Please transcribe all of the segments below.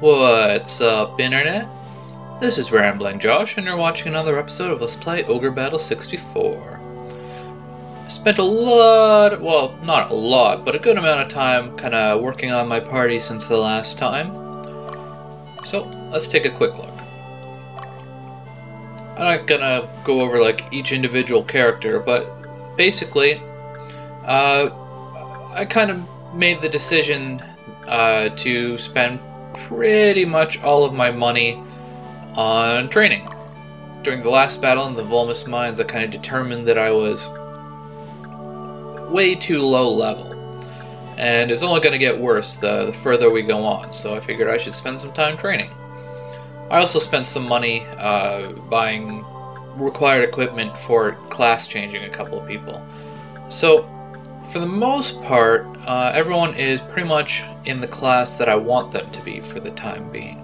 What's up, Internet? This is Rambling Josh, and you're watching another episode of Let's Play Ogre Battle 64. I spent a lot, well, not a lot, but a good amount of time kind of working on my party since the last time. So, let's take a quick look. I'm not gonna go over like each individual character, but basically, I kind of made the decision to spend pretty much all of my money on training. During the last battle in the Volmus Mines, I kind of determined that I was way too low level, and it's only going to get worse the further we go on, so I figured I should spend some time training. I also spent some money buying required equipment for class changing a couple of people. So for the most part, everyone is pretty much in the class that I want them to be for the time being.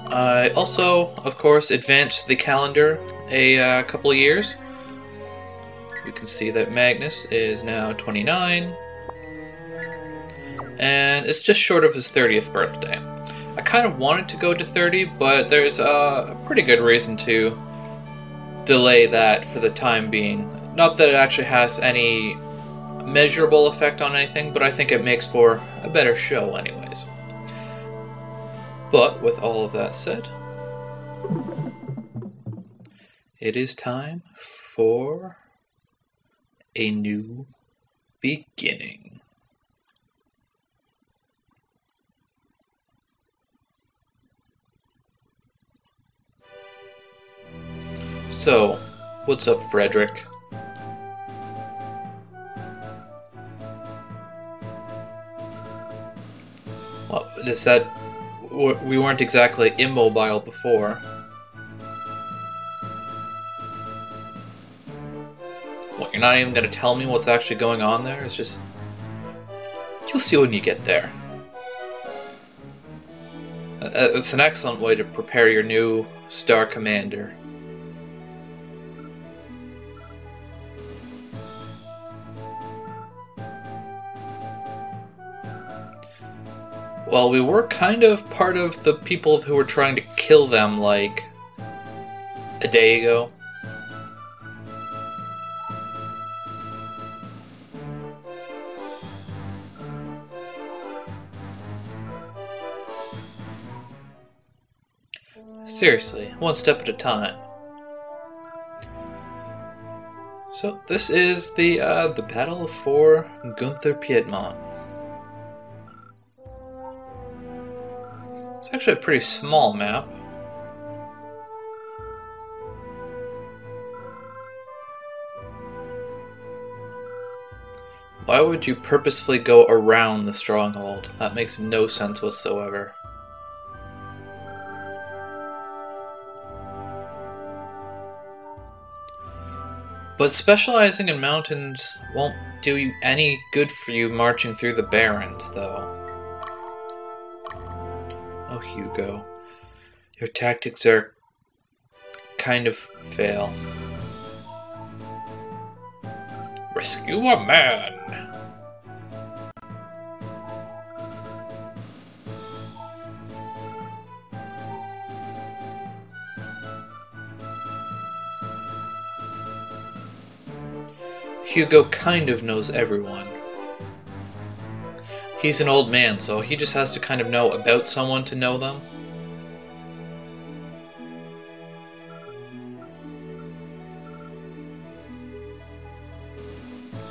I also, of course, advanced the calendar a couple of years. You can see that Magnus is now 29, and it's just short of his 30th birthday. I kind of wanted to go to 30, but there's a pretty good reason to delay that for the time being. Not that it actually has any measurable effect on anything, but I think it makes for a better show anyways. But with all of that said, it is time for a new beginning. So, what's up, Frederick? Well, is that... we weren't exactly immobile before. What, you're not even going to tell me what's actually going on there? It's just... you'll see when you get there. It's an excellent way to prepare your new Star Commander. Well, we were kind of part of the people who were trying to kill them, like, a day ago. Seriously, one step at a time. So, this is the battle for Gunther Piedmont. It's actually a pretty small map. Why would you purposefully go around the stronghold? That makes no sense whatsoever. But specializing in mountains won't do you any good for you marching through the Barrens, though. Oh, Hugo. Your tactics are kind of fail. Rescue a man! Hugo kind of knows everyone. He's an old man, so he just has to kind of know about someone to know them.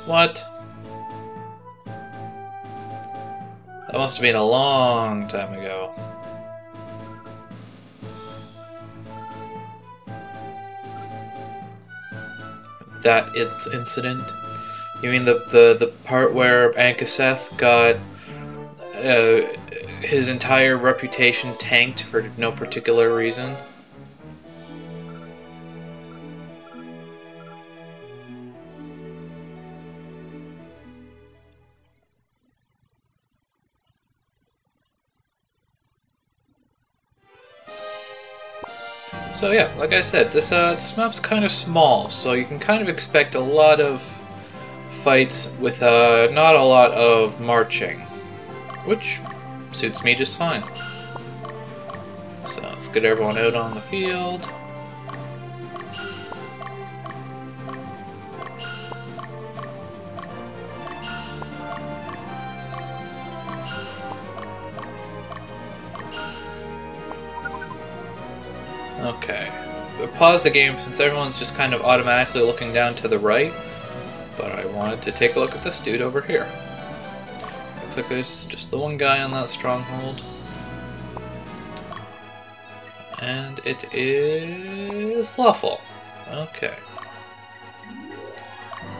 What? That must have been a long time ago. That incident? You mean the part where Ankaseth got his entire reputation tanked for no particular reason? So yeah, like I said, this map's kind of small, so you can kind of expect a lot of fights with not a lot of marching. which suits me just fine. So let's get everyone out on the field. Okay, we'll pause the game since everyone's just kind of automatically looking down to the right, but I wanted to take a look at this dude over here. Looks like there's just the one guy on that stronghold. And it is lawful. Okay.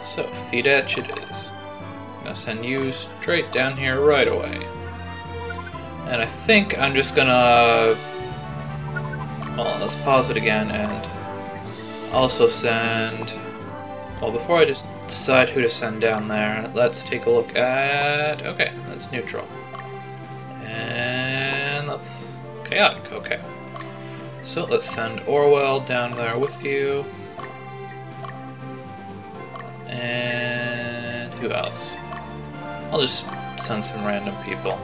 So, Fidech it is. I'm gonna send you straight down here right away. And I think I'm just gonna... Well, let's pause it again and also send... Well, before I just decide who to send down there, let's take a look at... Okay, that's neutral. And that's chaotic, okay. So let's send Orwell down there with you. And who else? I'll just send some random people.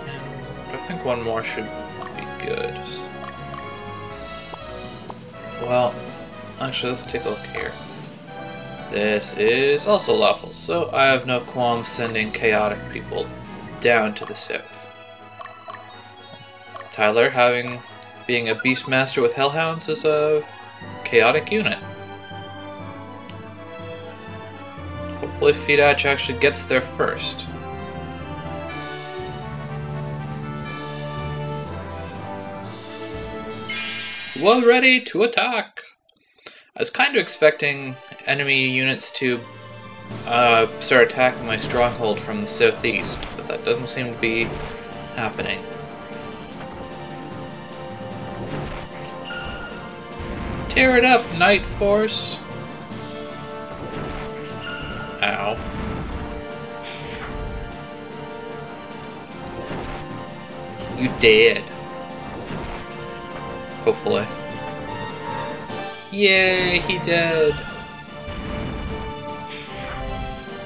And I think one more should be good. Well, actually let's take a look here. This is also lawful, so I have no qualms sending chaotic people down to the south. Tyler, being a Beastmaster with Hellhounds, is a chaotic unit. Hopefully Fidech actually gets there first. Well, ready to attack! I was kind of expecting enemy units to start attacking my stronghold from the southeast, but that doesn't seem to be happening. Tear it up, Night Force! Ow. You dead. Hopefully. Yay, he dead!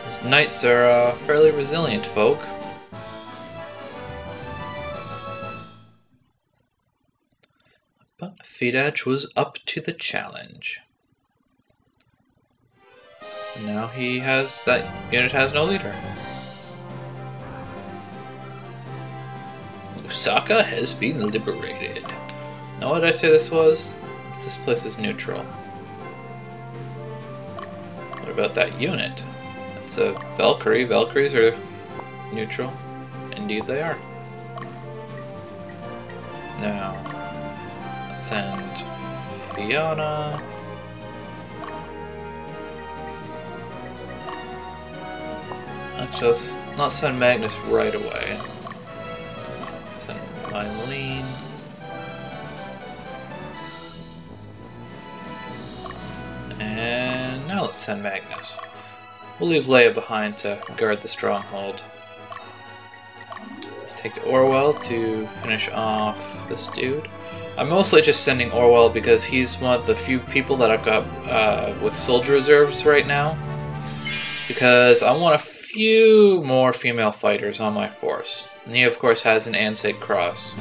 Those knights are fairly resilient folk. But Fidech was up to the challenge. Now that unit has no leader. Osaka has been liberated. Now what did I say this was? This place is neutral. What about that unit? It's a Valkyrie. Valkyries are neutral. Indeed they are. Now, let's send Fiona. Actually, let's not send Magnus right away. Send Mylene. And now let's send Magnus. We'll leave Leia behind to guard the stronghold. Let's take Orwell to finish off this dude. I'm mostly just sending Orwell because he's one of the few people that I've got with soldier reserves right now. Because I want a few more female fighters on my force. And he of course has an Ansate Cross.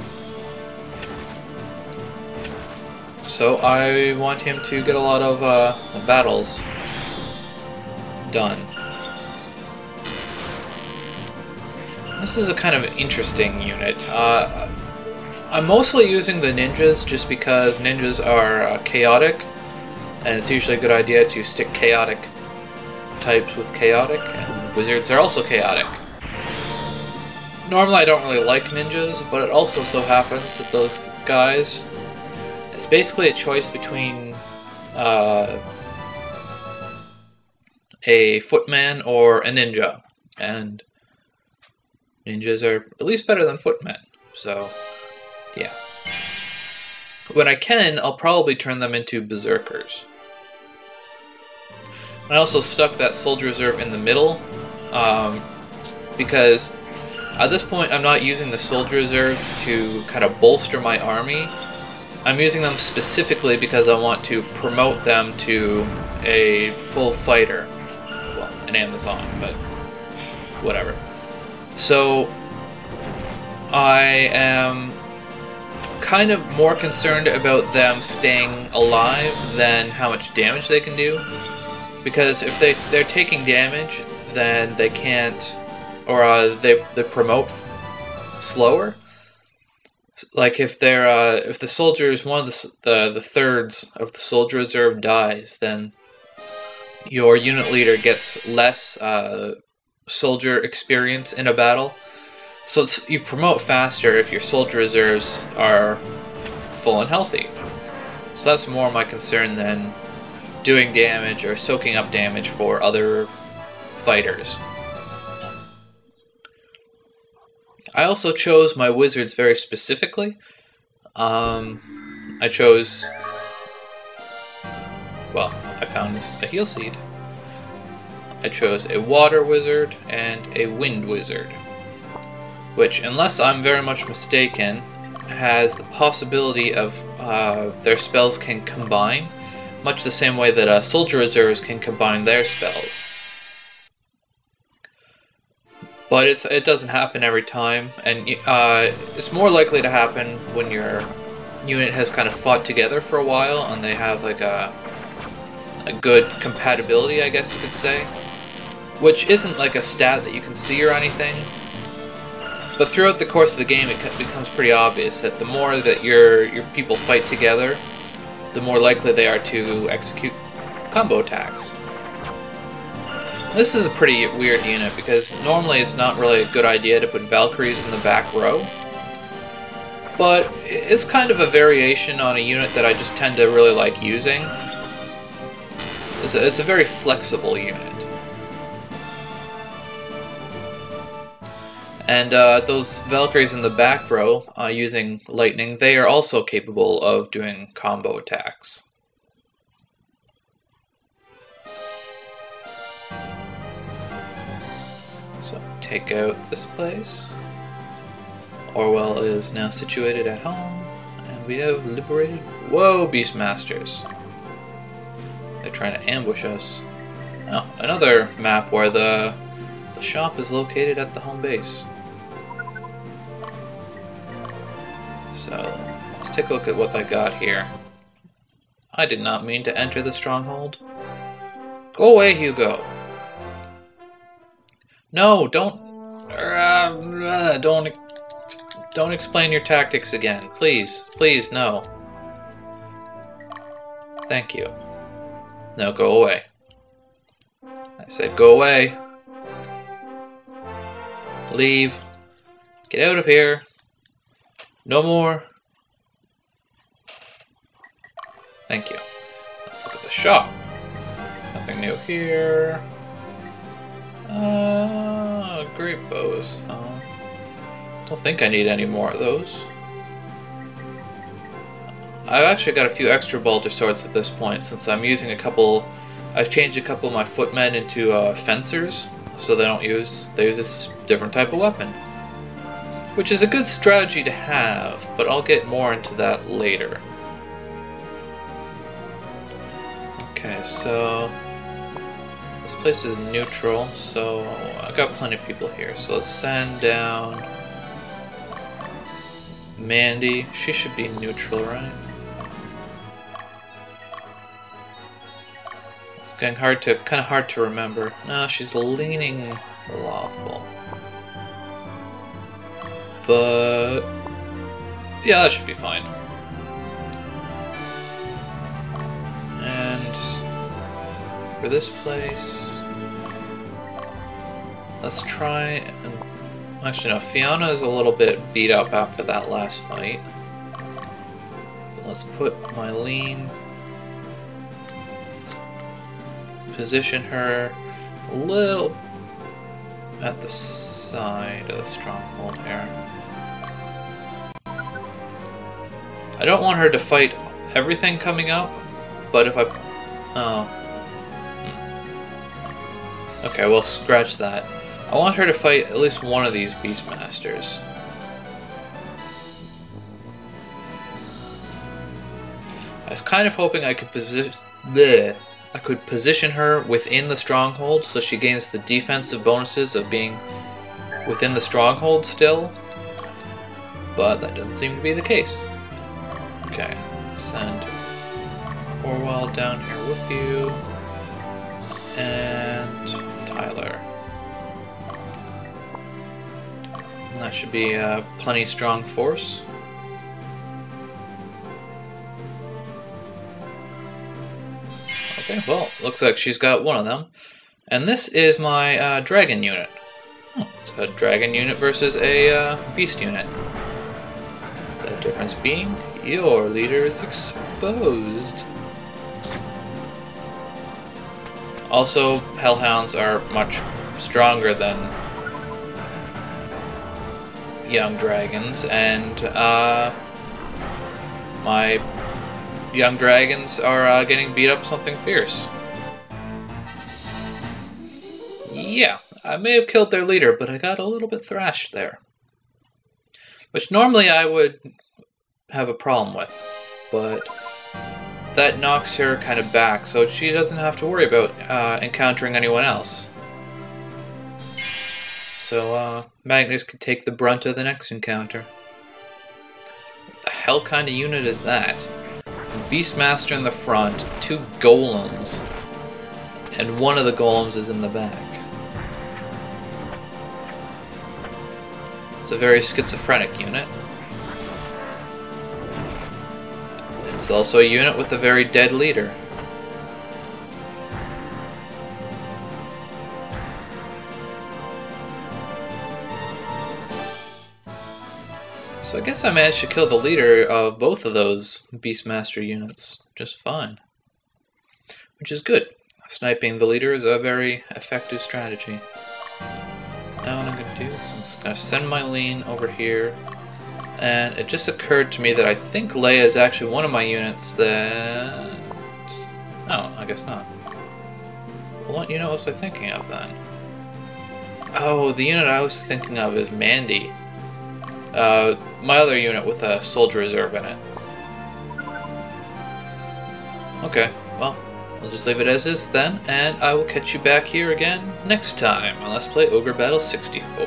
So I want him to get a lot of battles done. This is a kind of interesting unit. I'm mostly using the ninjas just because ninjas are chaotic, and it's usually a good idea to stick chaotic types with chaotic, and wizards are also chaotic. Normally I don't really like ninjas, but it also so happens that those guys... It's basically a choice between a footman or a ninja, and ninjas are at least better than footmen, so yeah. When I can, I'll probably turn them into berserkers. I also stuck that soldier reserve in the middle, because at this point I'm not using the soldier reserves to kind of bolster my army. I'm using them specifically because I want to promote them to a full fighter. Well, an Amazon, but whatever. So I am kind of more concerned about them staying alive than how much damage they can do, because if they're taking damage, then they can't, or they promote slower. Like if they're if the soldiers, one of the thirds of the soldier reserve dies, then your unit leader gets less soldier experience in a battle. So you promote faster if your soldier reserves are full and healthy. So that's more my concern than doing damage or soaking up damage for other fighters. I also chose my wizards very specifically. I chose... well, I found a heal seed. I chose a water wizard and a wind wizard, which, unless I'm very much mistaken, has the possibility of their spells can combine, much the same way that soldier reserves can combine their spells. But it doesn't happen every time, and it's more likely to happen when your unit has kind of fought together for a while and they have like a good compatibility, I guess you could say, which isn't like a stat that you can see or anything. But throughout the course of the game, it becomes pretty obvious that the more that your people fight together, the more likely they are to execute combo attacks. This is a pretty weird unit, because normally it's not really a good idea to put Valkyries in the back row. But it's kind of a variation on a unit that I just tend to really like using. It's a very flexible unit. And those Valkyries in the back row, using lightning, they are also capable of doing combo attacks. So, take out this place. Orwell is now situated at home, and we have liberated... whoa, Beastmasters! They're trying to ambush us. Oh, another map where the shop is located at the home base. So, let's take a look at what I got here. I did not mean to enter the stronghold. Go away, Hugo! No, don't explain your tactics again. Please, please, no. Thank you. No, go away. I said go away. Leave. Get out of here. No more. Thank you. Let's look at the shop. Nothing new here. Great bows. Don't think I need any more of those. I've actually got a few extra bolter swords at this point, since I'm using a couple... I've changed a couple of my footmen into fencers, so they use this different type of weapon. Which is a good strategy to have, but I'll get more into that later. Okay, so... this place is neutral, so I've got plenty of people here. So let's send down Mandy. She should be neutral, right? It's getting kind of hard to remember. No, she's leaning lawful. But yeah, that should be fine. And for this place, let's try and... actually no, Fiona is a little bit beat up after that last fight. But let's put Mylene... let's position her a little at the side of the stronghold here. I don't want her to fight everything coming up, but if I... oh. Okay, well, scratch that. I want her to fight at least one of these Beastmasters. I was kind of hoping I could I could position her within the stronghold so she gains the defensive bonuses of being within the stronghold still, but that doesn't seem to be the case. Okay, send Orwell down here with you, and Tyler. And that should be a plenty strong force. Okay, well, looks like she's got one of them. And this is my dragon unit. Oh, it's a dragon unit versus a beast unit. The difference being, your leader is exposed. Also, hellhounds are much stronger than young dragons, and my young dragons are getting beat up something fierce. Yeah, I may have killed their leader, but I got a little bit thrashed there. Which normally I would have a problem with, but that knocks her kind of back, so she doesn't have to worry about encountering anyone else. So Magnus could take the brunt of the next encounter. What the hell kind of unit is that? Beastmaster in the front, 2 golems, and one of the golems is in the back. It's a very schizophrenic unit. It's also a unit with a very dead leader. So I guess I managed to kill the leader of both of those Beastmaster units just fine. Which is good. Sniping the leader is a very effective strategy. Now what I'm going to do is I'm just going to send my lean over here. And it just occurred to me that I think Leia is actually one of my units that... Oh, I guess not. Well, what unit was I thinking of then? Oh, the unit I was thinking of is Mandy. My other unit with a soldier reserve in it. Okay, well, I'll just leave it as is then, and I will catch you back here again next time on Let's Play Ogre Battle 64.